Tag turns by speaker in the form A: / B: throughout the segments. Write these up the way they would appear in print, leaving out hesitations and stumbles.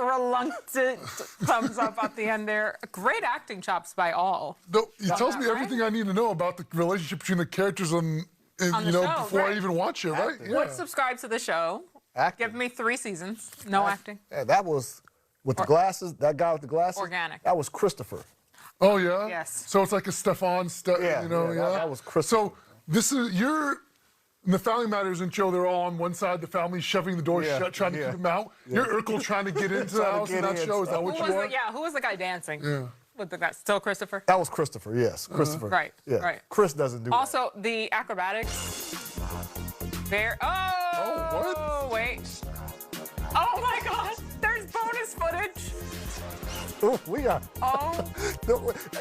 A: reluctant thumbs up at the end there. Great acting chops by all.
B: No, he tells me everything I need to know about the relationship between the characters and
A: on
B: you
A: the
B: know,
A: show,
B: before
A: right.
B: I even watch it, right?
A: Yeah. Would subscribe to the show.
C: Acting.
A: Give me 3 seasons. No acting.
C: Yeah, that was with the glasses. That guy with the glasses.
A: Organic.
C: That was Christopher.
B: Oh yeah.
A: Yes.
B: So it's like a Stefan,
C: Yeah,
B: you know,
C: that was Christopher.
B: So this is you're. In the Family Matters intro, they're all on one side. The family's shoving the door shut, trying to keep them out. You're Urkel trying to get into the house in that show. Is that what you are?
A: Who was the guy dancing?
B: Yeah.
A: With the guy? Still Christopher?
C: That was Christopher. Yes, Christopher.
A: Right.
C: Yeah.
A: Right.
C: Chris doesn't do that.
A: Also, the acrobatics. There. Oh.
B: what?
A: Wait. Oh my gosh. There's bonus footage.
C: Ooh, we are.
A: Oh.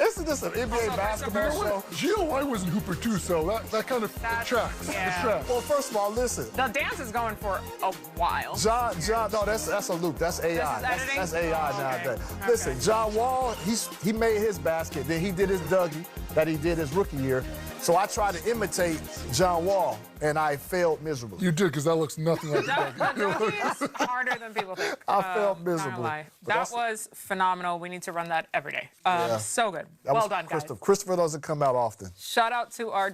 C: Isn't this an NBA
A: Also,
C: basketball show?
B: Gio White was in Hooper too, so that kind of tracks.
A: Yeah.
C: Well, first of all, listen.
A: The dance is going for a while.
C: John, no, that's a loop. That's AI. That's AI nowadays.
A: Okay.
C: Listen, John Wall, he made his basket. Then he did his Dougie that he did his rookie year. So I tried to imitate John Wall, and I failed miserably.
B: You did, because that looks nothing like
A: That is harder than people think.
C: I failed
A: Not gonna
C: miserably.
A: lie.
C: But
A: That was phenomenal. We need to run that every day. So good.
C: That
A: Well
C: was
A: done, guys.
C: Christopher doesn't come out often.
A: Shout out to our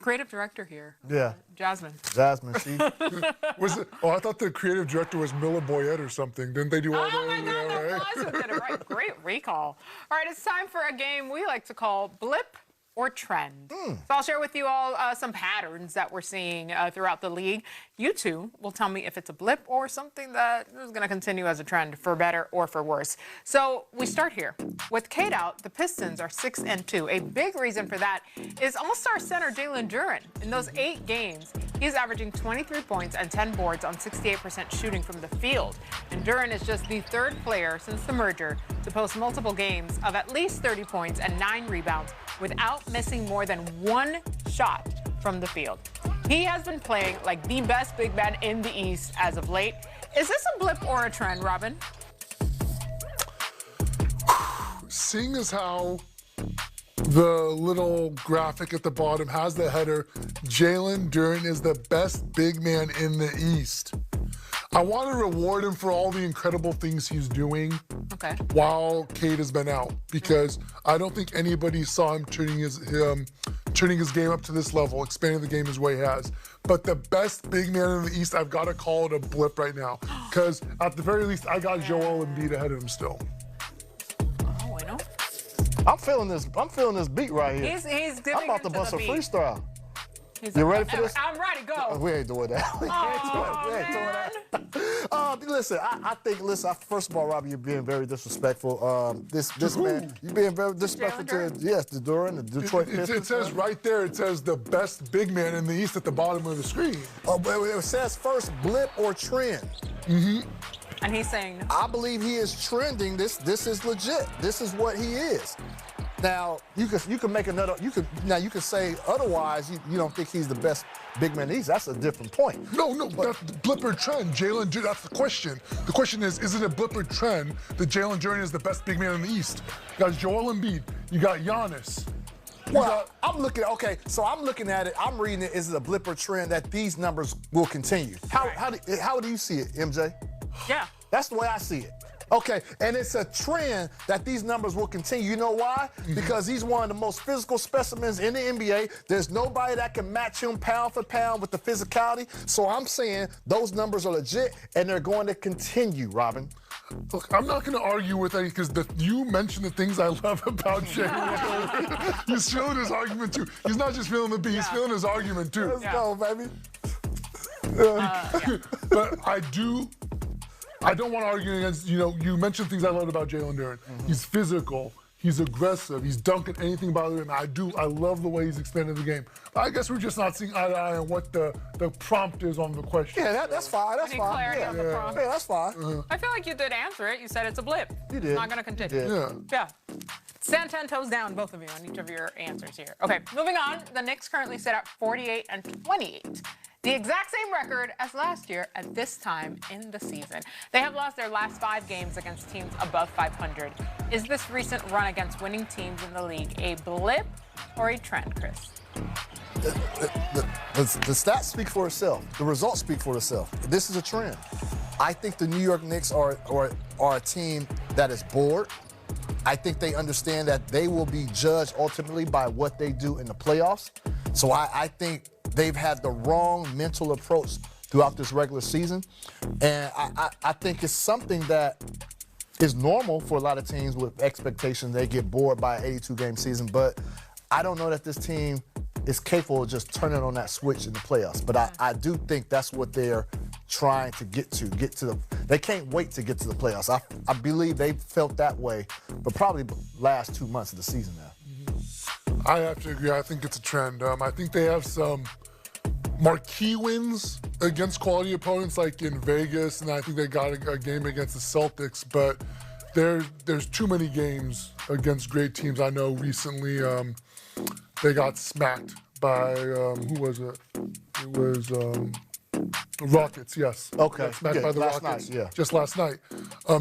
A: creative director here.
C: Yeah.
A: Jasmine.
C: Jasmine, she.
B: Was it? Oh, I thought the creative director was Miller Boyette or something. Didn't they do all that?
A: Oh my God, that
B: right?
A: was who did it right. Great recall. All right, it's time for a game we like to call Blip or Trend. So I'll share with you all some patterns that we're seeing throughout the league. You two will tell me if it's a blip or something that is going to continue as a trend for better or for worse. So we start here. With Kate out, the Pistons are 6-2. A big reason for that is all-star center Jalen Duren. In those 8 games, he's averaging 23 points and 10 boards on 68% shooting from the field. And Duren is just the 3rd player since the merger to post multiple games of at least 30 points and 9 rebounds without missing more than 1 shot from the field. He has been playing like the best big man in the East as of late. Is this a blip or a trend, Robin?
B: Seeing as how the little graphic at the bottom has the header, Jalen Duren is the best big man in the East. I want to reward him for all the incredible things he's doing while Cade has been out, because I don't think anybody saw him turning his game up to this level, expanding the game as way he has. But the best big man in the East, I've got to call it a blip right now, because at the very least, I got Joel Embiid ahead of him still.
A: Oh, I know.
C: I'm feeling this beat right here.
A: He's giving
C: I'm about to bust a freestyle. You ready for this?
A: I'm ready. Go.
C: We ain't doing that. We ain't doing that. Listen, I think, first of all, Robbie, you're being very disrespectful. This man, you're being very disrespectful to, the Duren, the Detroit Pistons.
B: It says right there, it says the best big man in the East at the bottom of the screen.
C: It says first blip or trend.
A: And he's saying no.
C: I believe he is trending. This is legit. This is what he is. Now you can make another. You can say otherwise. You don't think he's the best big man in the East. That's a different point.
B: No, that's blip or trend. Jalen Duren. That's the question. The question is it a blip or trend that Jalen Duren is the best big man in the East? You got Joel Embiid. You got Giannis.
C: I'm looking at it. I'm reading it. Is it a blip or trend that these numbers will continue? How do you see it, MJ?
A: Yeah.
C: That's the way I see it. Okay, and it's a trend that these numbers will continue. You know why? Because he's one of the most physical specimens in the NBA. There's nobody that can match him pound for pound with the physicality. So I'm saying those numbers are legit, and they're going to continue, Robin.
B: Look, I'm not going to argue with that because you mentioned the things I love about Jalen. He's feeling his argument, too. He's not just feeling the beat, he's feeling his argument, too.
C: Let's go, baby.
B: But I don't want to argue against, you mentioned things I loved about Jalen Duren. He's physical, he's aggressive, he's dunking anything by the rim. I love the way he's expanded the game. But I guess we're just not seeing eye to eye on what the prompt is on the question.
C: Yeah, that's fine. That's fine.
A: Clarity on the prompt.
C: Yeah, that's fine.
A: I feel like you did answer it. You said it's a blip.
C: You did.
A: It's not going to continue. Yeah. Stand 10 toes down, both of you, on each of your answers here. Okay, moving on. The Knicks currently sit at 48-28. The exact same record as last year at this time in the season. They have lost their last 5 games against teams above 500. Is this recent run against winning teams in the league a blip or a trend, Chris?
C: The stats speak for itself. The results speak for itself. This is a trend. I think the New York Knicks are a team that is bored. I think they understand that they will be judged ultimately by what they do in the playoffs. So I think they've had the wrong mental approach throughout this regular season. And I think it's something that is normal for a lot of teams with expectations. They get bored by an 82-game season. But I don't know that this team is capable of just turning on that switch in the playoffs. But I do think that's what they're trying to get to. They can't wait to get to the playoffs. I believe they felt that way, but probably the last 2 months of the season now.
B: I have to agree. I think it's a trend. I think they have some marquee wins against quality opponents like in Vegas, and I think they got a game against the Celtics, but there's too many games against great teams. I know recently they got smacked by, who was it? It was Rockets, yes.
C: Okay.
B: Smacked by the
C: last
B: Rockets
C: night, yeah.
B: just last night.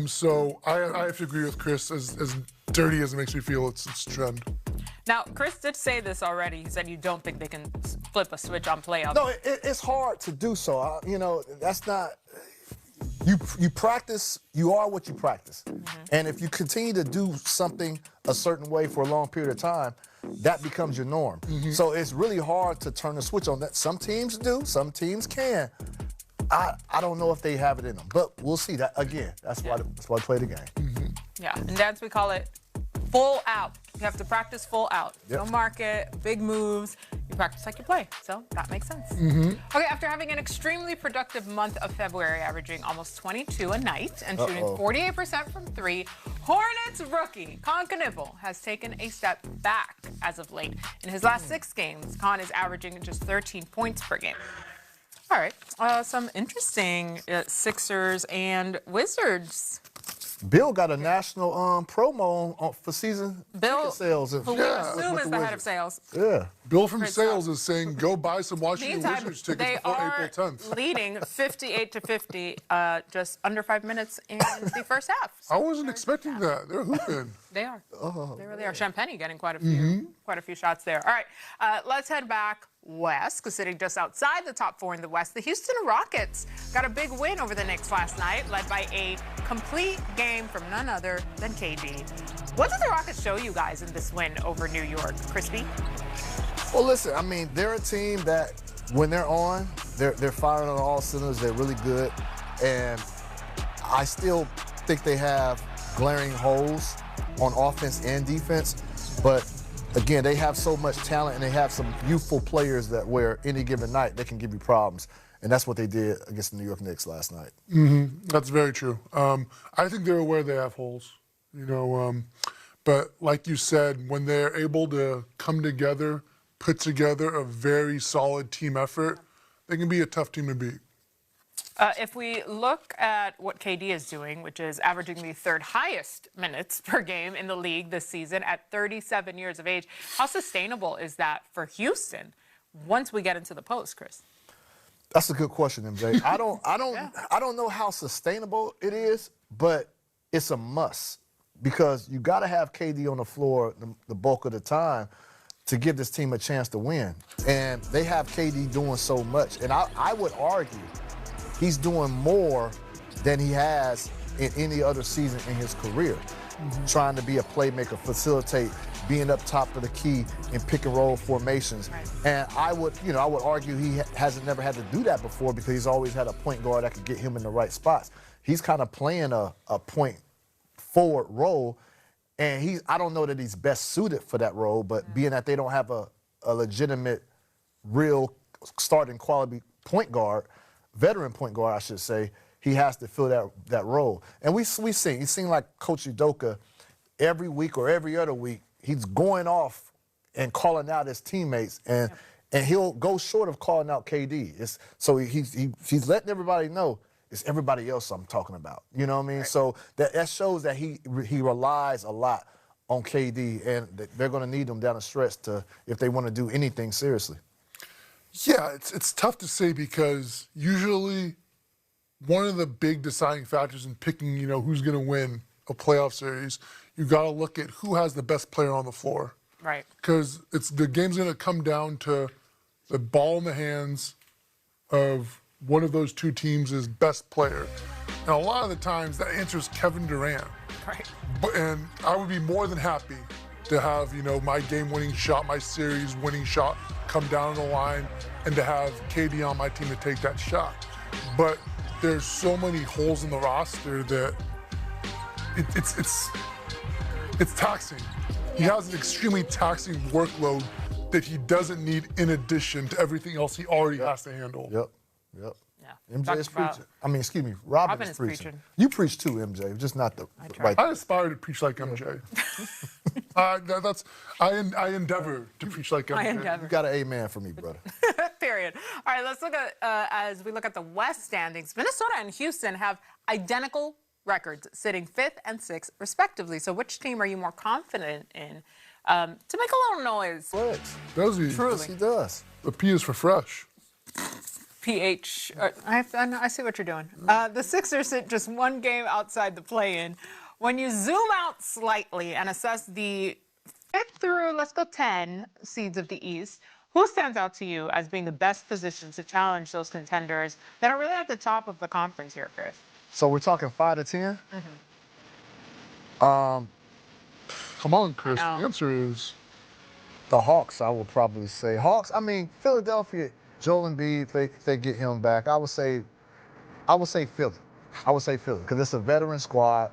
B: So I have to agree with Chris. As dirty as it makes me feel, it's a trend.
A: Now, Chris did say this already. He said you don't think they can flip a switch on playoffs.
C: No, it's hard to do so. That's not. You practice. You are what you practice, and if you continue to do something a certain way for a long period of time, that becomes your norm. So it's really hard to turn the switch on. That some teams do, some teams can. I don't know if they have it in them, but we'll see. That again. That's why I play the game.
A: Yeah, and Dads, we call it full out. You have to practice full out.
C: Yep.
A: No market, big moves. You practice like you play. So that makes sense. Okay, after having an extremely productive month of February, averaging almost 22 a night and shooting 48% from three, Hornets rookie Con Cunningham has taken a step back as of late. In his last 6 games, Con is averaging just 13 points per game. All right, some interesting Sixers and Wizards.
C: Bill got a national promo for season ticket sales.
A: Who we assume is the head of sales.
C: Yeah.
B: Bill from sales is saying go buy some Washington
A: Meantime,
B: Wizards tickets
A: they
B: before
A: are
B: April 10th.
A: leading 58-50, just under 5 minutes in the first half.
B: I wasn't expecting that. They're hooping.
A: They are. They really are. Champagne getting quite a few shots there. All right, let's head back west, because sitting just outside the top 4 in the West, the Houston Rockets got a big win over the Knicks last night, led by a complete game from none other than KD. What did the Rockets show you guys in this win over New York, Crispy?
C: Well, listen, I mean, they're a team that when they're on, they're firing on all cylinders. They're really good, and I still think they have glaring holes on offense and defense, but again, they have so much talent and they have some youthful players that where any given night they can give you problems. And that's what they did against the New York Knicks last night.
B: That's very true. I think they're aware they have holes, but like you said, when they're able to come together, put together a very solid team effort, they can be a tough team to beat.
A: If we look at what KD is doing, which is averaging the 3rd highest minutes per game in the league this season at 37 years of age, how sustainable is that for Houston once we get into the post, Chris?
C: That's a good question, MJ. I don't know how sustainable it is, but it's a must because you got to have KD on the floor the bulk of the time to give this team a chance to win. And they have KD doing so much. And I would argue he's doing more than he has in any other season in his career. Trying to be a playmaker, facilitate, being up top of the key in pick and roll formations. And I would argue he hasn't never had to do that before because he's always had a point guard that could get him in the right spots. He's kind of playing a point forward role, and I don't know that he's best suited for that role, but being that they don't have a legitimate, real starting quality point guard, veteran point guard, I should say, he has to fill that role. And we seen like Coach Udoka every week or every other week, he's going off and calling out his teammates, and he'll go short of calling out KD. So he's letting everybody know it's everybody else I'm talking about. You know what I mean? Right. So that shows that he relies a lot on KD, and they're going to need him down the stretch if they want to do anything seriously.
B: Yeah, it's tough to say because usually one of the big deciding factors in picking, who's going to win a playoff series, you got to look at who has the best player on the floor.
A: Right.
B: Because the game's going to come down to the ball in the hands of one of those two teams' best player. And a lot of the times that answer is Kevin Durant.
A: Right.
B: And I would be more than happy to have, my game-winning shot, my series-winning shot come down the line and to have KD on my team to take that shot. But there's so many holes in the roster that it's taxing. He has an extremely taxing workload that he doesn't need in addition to everything else he already has to handle.
C: Yep.
A: Yeah.
C: MJ is preaching. Robin is preaching. You preach too, MJ, just not the right.
B: I aspire to preach like MJ. I endeavor to preach like MJ.
A: I endeavor.
C: You got an amen for me, brother.
A: Period. All right, let's look at, as we look at the West standings, Minnesota and Houston have identical records, sitting 5th and 6th, respectively. So which team are you more confident in to make a little noise?
C: Flex.
B: Does he?
A: Truly.
C: Yes, he does.
B: The P is for fresh.
A: PH. I see what you're doing. The Sixers sit just one game outside the play-in. When you zoom out slightly and assess the 5th through, let's go 10 seeds of the East, who stands out to you as being the best positioned to challenge those contenders that are really at the top of the conference here, Chris?
C: So we're talking 5 to 10?
B: Come on, Chris. The
A: I know.
B: answer is
C: The Hawks, I would probably say. Hawks, Philadelphia, Joel Embiid, if they get him back, I would say Philly. Because it's a veteran squad.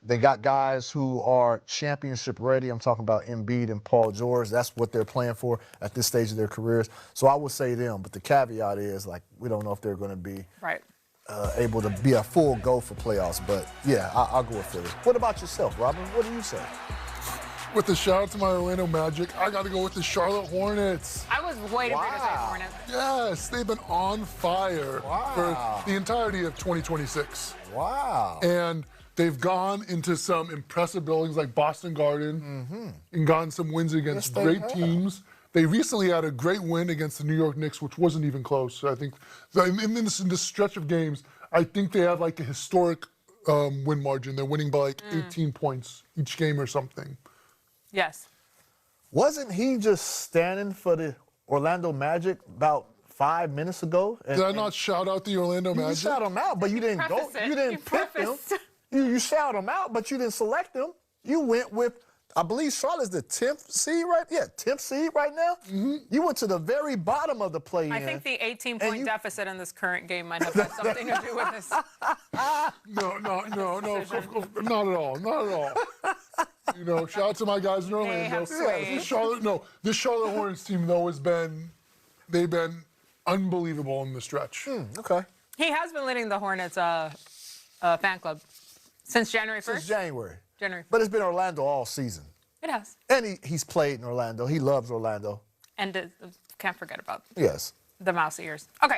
C: They got guys who are championship ready. I'm talking about Embiid and Paul George. That's what they're playing for at this stage of their careers. So I would say them. But the caveat is, we don't know if they're going to be
A: Right.
C: able to be a full go for playoffs. But, yeah, I'll go with Philly. What about yourself, Robin? What do you say?
B: with the shout out to my Orlando Magic, I got to go with the Charlotte Hornets.
A: I was waiting for you to say Hornets.
B: Yes, they've been on fire for the entirety of 2026.
C: Wow.
B: And they've gone into some impressive buildings like Boston Garden and gotten some wins against great teams. They recently had a great win against the New York Knicks, which wasn't even close. So I think in this stretch of games, I think they have like a historic win margin. They're winning by like 18 points each game or something.
A: Yes.
C: Wasn't he just standing for the Orlando Magic about 5 minutes ago?
B: Did I not shout out the Orlando Magic?
C: You shout him out, but you didn't go. You didn't pick him. You shout him out, but you didn't select him. You went with, I believe Charlotte's the 10th seed right? Yeah, 10th seed right now. You went to the very bottom of the play-in.
A: I think the 18-point deficit in this current game might have had something to do with this.
B: No, not at all. Not at all. You know, shout out to my guys in Orlando. This Charlotte Hornets team, though, they've been unbelievable in the stretch.
C: Okay.
A: He has been leading the Hornets fan club since January 1st.
C: Since January.
A: But
C: it's been Orlando all season.
A: It has.
C: And he's played in Orlando. He loves Orlando.
A: And can't forget about
C: the mouse ears.
A: Okay.